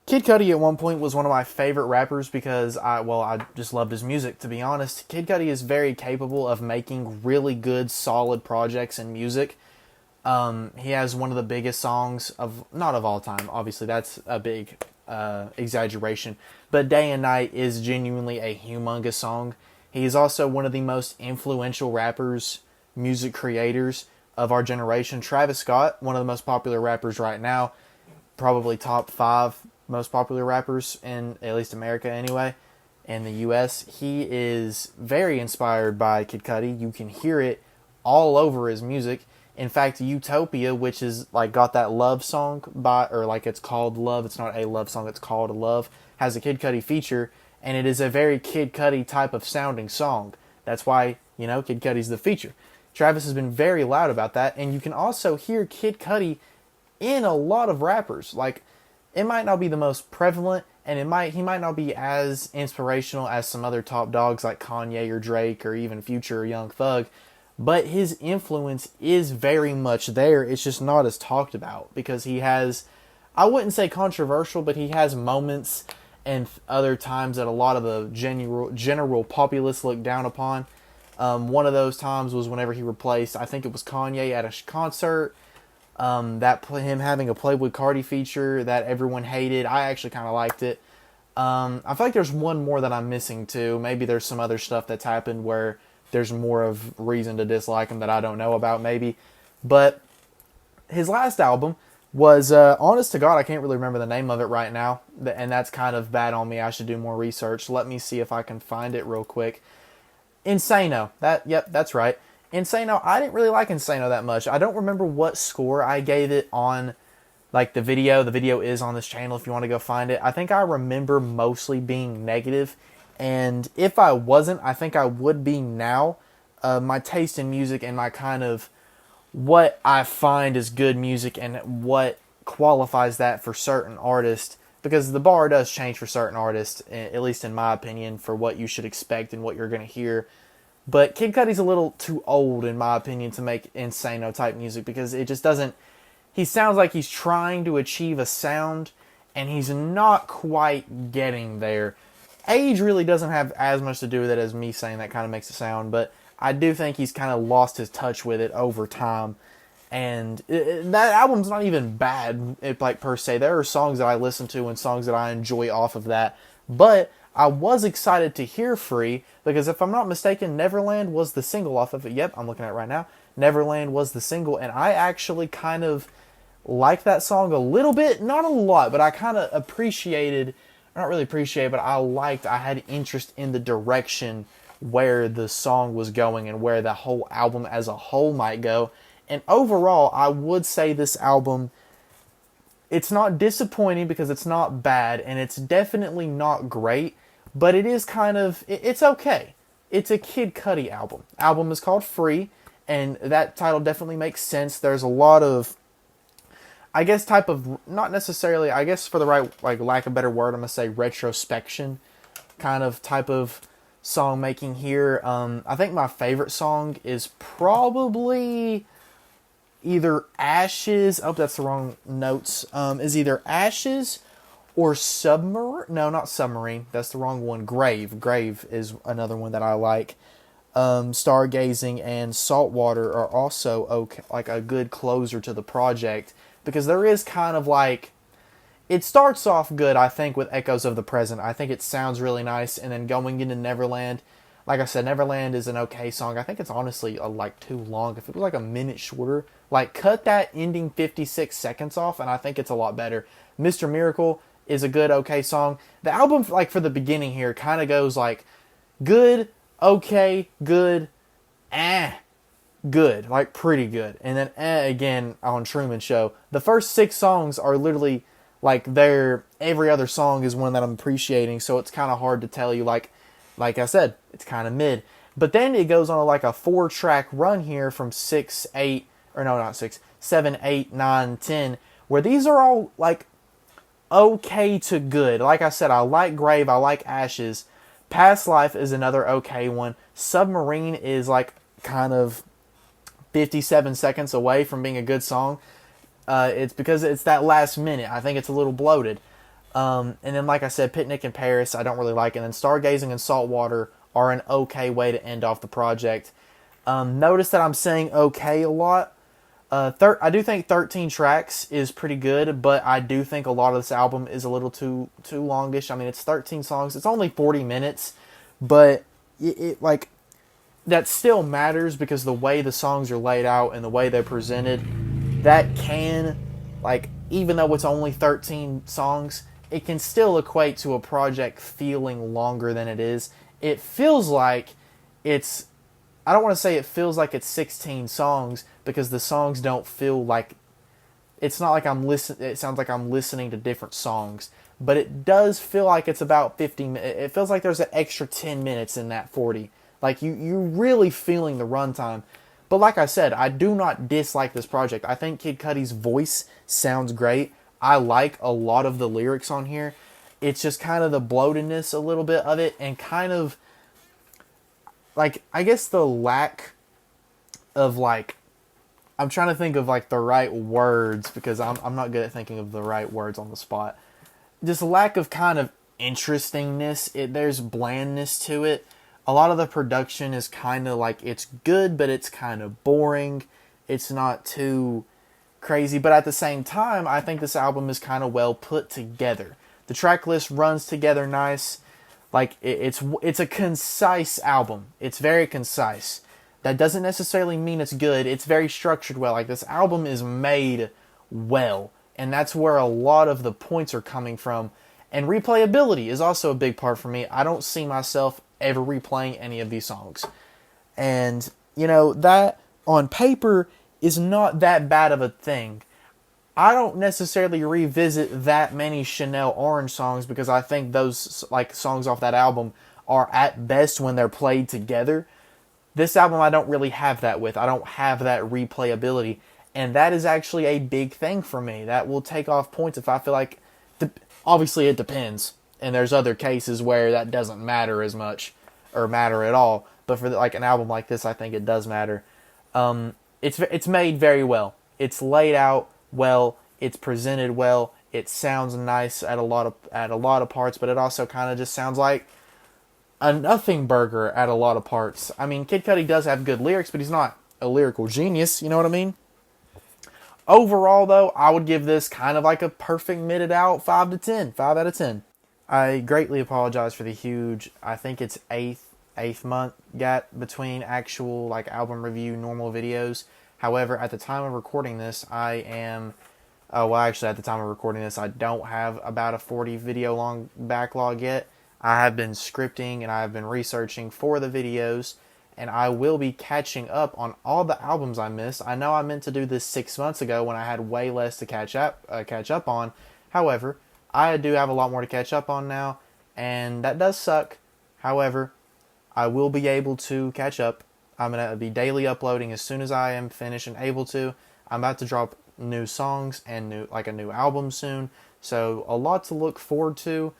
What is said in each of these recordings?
Kid Cudi at one point was one of my favorite rappers because I just loved his music, to be honest. Kid Cudi is very capable of making really good, solid projects in music. He has one of the biggest songs not of all time, obviously, that's a big exaggeration, but Day and Night is genuinely a humongous song. He is also one of the most influential rappers, music creators of our generation. Travis Scott, one of the most popular rappers right now, probably top 5 most popular rappers in at least America anyway, in the US. He is very inspired by Kid Cudi. You can hear it all over his music. In fact, Utopia, which is like got that love song it's called Love. It's not a love song, it's called Love. Has a Kid Cudi feature, and it is a very Kid Cudi type of sounding song. That's why, Kid Cudi's the feature. Travis has been very loud about that, and you can also hear Kid Cudi in a lot of rappers. Like, it might not be the most prevalent, and he might not be as inspirational as some other top dogs like Kanye or Drake or even Future or Young Thug, but his influence is very much there. It's just not as talked about because he has, I wouldn't say controversial, but he has moments and other times that a lot of the general populace look down upon. One of those times was whenever he replaced, I think it was Kanye at a concert. Him having a Playboy Cardi feature that everyone hated. I actually kind of liked it. I feel like there's one more that I'm missing too. Maybe there's some other stuff that's happened where there's more of reason to dislike him that I don't know about maybe. But his last album was, honest to God, I can't really remember the name of it right now. And that's kind of bad on me. I should do more research. Let me see if I can find it real quick. Insano. That's right. Insano. I didn't really like Insano that much. I don't remember what score I gave it on like the video. The video is on this channel if you want to go find it. I think I remember mostly being negative. And if I wasn't, I think I would be now. My taste in music and my kind of what I find is good music and what qualifies that for certain artists, because the bar does change for certain artists, at least in my opinion, for what you should expect and what you're going to hear. But Kid Cudi's a little too old, in my opinion, to make Insano type music because it just doesn't. He sounds like he's trying to achieve a sound, and he's not quite getting there. Age really doesn't have as much to do with it as me saying that kind of makes it sound, but I do think he's kind of lost his touch with it over time. And that album's not even bad, per se. There are songs that I listen to and songs that I enjoy off of that. But I was excited to hear Free, because if I'm not mistaken, Neverland was the single off of it. Yep, I'm looking at it right now. Neverland was the single, and I actually kind of liked that song a little bit. Not a lot, but I kind of appreciated, not really appreciated, but I had interest in the direction where the song was going and where the whole album as a whole might go. And overall, I would say this album, it's not disappointing because it's not bad, and it's definitely not great, but it is it's okay. It's a Kid Cudi album. Album is called Free, and that title definitely makes sense. There's a lot of, not necessarily, for the right, lack of a better word, I'm going to say retrospection kind of type of song making here. I think my favorite song is probably either Ashes. Oh, that's the wrong notes. Is either Ashes or Submarine. No, not Submarine. That's the wrong one. Grave. Grave is another one that I like. Stargazing and Saltwater are also okay, like a good closer to the project, because there is kind of it starts off good, I think, with Echoes of the Present. I think it sounds really nice, and then going into Neverland, like I said, Neverland is an okay song. I think it's honestly too long. If it was a minute shorter, cut that ending 56 seconds off, and I think it's a lot better. Mr. Miracle is a good, okay song. The album, for the beginning here, kind of goes good, okay, good, good, pretty good, and then again on Truman Show. The first 6 songs are literally every other song is one that I'm appreciating, so it's kind of hard to tell you, like I said, it's kind of mid. But then it goes on a 4-track run here from 7, 8, 9, 10, where these are all okay to good. Like I said, I like Grave, I like Ashes. Past Life is another okay one. Submarine is kind of 57 seconds away from being a good song. It's because it's that last minute. I think it's a little bloated. And then, like I said, Picnic in Paris, I don't really like. And then Stargazing and Saltwater are an okay way to end off the project. Notice that I'm saying okay a lot. I do think 13 tracks is pretty good, but I do think a lot of this album is a little too longish. I mean, it's 13 songs. It's only 40 minutes, but it like that still matters because the way the songs are laid out and the way they're presented, that can, like, even though it's only 13 songs, it can still equate to a project feeling longer than it is. It feels like it's, I don't want to say it feels like it's 16 songs because the songs don't feel like, it's not like it sounds like I'm listening to different songs, but it does feel like it's about 50 minutes. It feels like there's an extra 10 minutes in that 40. Like, you're really feeling the runtime. But like I said, I do not dislike this project. I think Kid Cudi's voice sounds great. I like a lot of the lyrics on here. It's just kind of the bloatedness a little bit of it, and kind of, like, I guess the lack of, like, I'm trying to think of, like, the right words, because I'm not good at thinking of the right words on the spot. Just lack of kind of interestingness. There's blandness to it. A lot of the production is kind of like, it's good, but it's kind of boring. It's not too crazy, but at the same time, I think this album is kind of well put together. The track list runs together nice. Like, it's a concise album. It's very concise. That doesn't necessarily mean it's good. It's very structured well. Like, this album is made well, and that's where a lot of the points are coming from. And replayability is also a big part for me. I don't see myself ever replaying any of these songs. And, that on paper is not that bad of a thing. I don't necessarily revisit that many Chanel Orange songs because I think those, like, songs off that album are at best when they're played together. This album I don't really have that with. I don't have that replayability. And that is actually a big thing for me. That will take off points if I feel like, obviously it depends. And there's other cases where that doesn't matter as much or matter at all. But for like an album like this, I think it does matter. It's made very well. It's laid out well. It's presented well. It sounds nice at a lot of parts, but it also kind of just sounds like a nothing burger at a lot of parts. I mean, Kid Cudi does have good lyrics, but he's not a lyrical genius. You know what I mean? Overall, though, I would give this kind of like a perfect mitted out 5 to 10. 5 out of 10. I greatly apologize for the huge, I think it's eighth month gap between actual, like, album review normal videos. However, at the time of recording this, I am, at the time of recording this, I don't have about a 40 video long backlog yet. I have been scripting and I have been researching for the videos, and I will be catching up on all the albums I missed. I know I meant to do this 6 months ago when I had way less to catch up on. However, I do have a lot more to catch up on now, and that does suck. However, I will be able to catch up. I'm going to be daily uploading as soon as I am finished and able to. I'm about to drop new songs and a new album soon, so a lot to look forward to.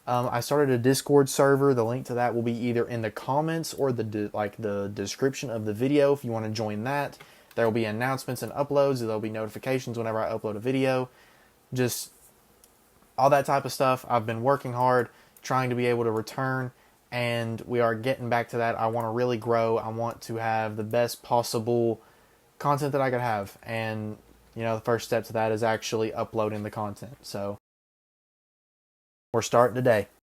I started a Discord server. The link to that will be either in the comments or the description of the video if you want to join that. There will be announcements and uploads. There will be notifications whenever I upload a video. Just all that type of stuff. I've been working hard, trying to be able to return, and we are getting back to that. I want to really grow. I want to have the best possible content that I could have. And, the first step to that is actually uploading the content. So we're starting today.